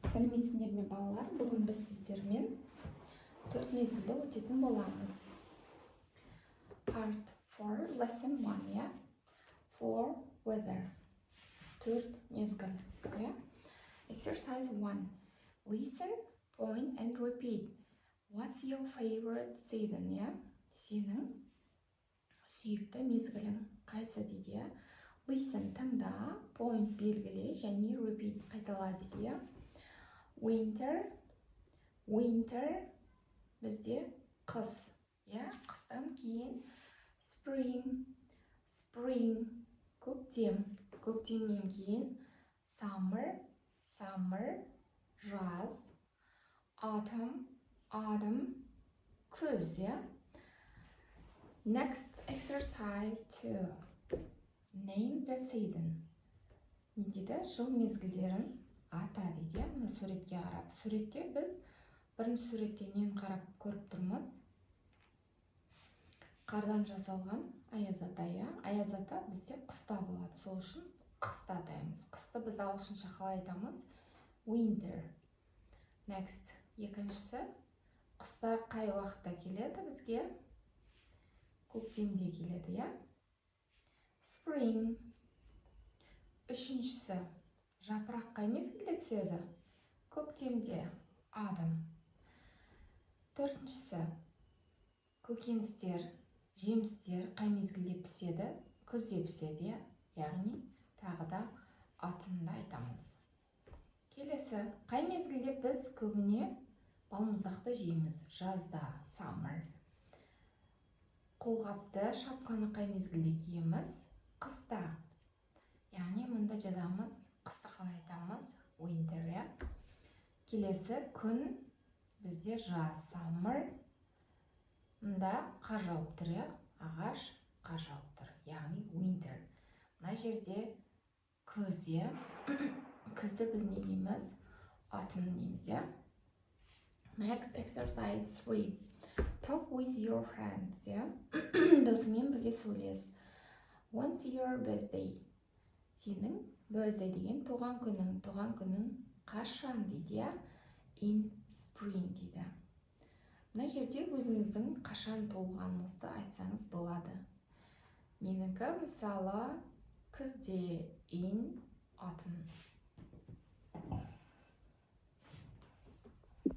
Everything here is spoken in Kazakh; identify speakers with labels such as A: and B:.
A: Сәлеметсіздер ме балалар? Бүгін біз сіздермен 4 мезгілді өтетін боламыз. Part 4, lesson 1, yeah? For weather. 4 мезгіл, yeah? Exercise 1. Listen, point and repeat. What's your favorite season, yeah? Сенің сүйікті мезгілің қайсы дейді, yeah? Listen, тыңда, point белгіле және repeat қайтала дейді, yeah? Winter бізде қыс, қыстан кейін spring көктемнен кейін summer жаз, autumn күз. Next exercise 2. Name the season. Не дейді? Жыл мезгілдерін ата дейді. Мына суретке қарап. Суретте біз бірінші суреттен қарап көріп тұрмыз. Қардан жасалған аяз ата. Аяз ата бізде қыста болады. Сол үшін қысты атаймыз. Қысты біз ағылшынша қалай айтамыз? Winter. Next. Екіншісі, құстар қай уақытта келеді бізге? Көктемде келеді, Spring. Үшіншісі, жапырақ қай мезгілде түседі? Көктемде, autumn. Төртіншісі, көкөністер, жемістер қай мезгілде піседі? Күзде піседі, яғни тағы да autumn'да айтамыз. Келесі, қай мезгілде біз көбіне балмұздақты жейміз? Жазда, summer. Қолғапты, шапканы қай мезгілде киеміз? Қыста. Яғни мұнда жазамыз, қысты қалай айтамыз? Winter. Келесі, күн бізде жаз, summer. Мұнда қар жауып тұр, ағаш қар жауып тұр, яғни winter. Мына жерде күз, күзді біз не дейміз? Autumn дейміз, Next exercise 3. Talk with your friends, Досыңмен бірге сөйлес. When's your birthday? Сенің birthday деген туған күнің қашан дейді, In spring дейді. Мына жерде өзіңіздің қашан туылғаныңызды айтсаңыз болады. Менікі мысалы күзде, in autumn.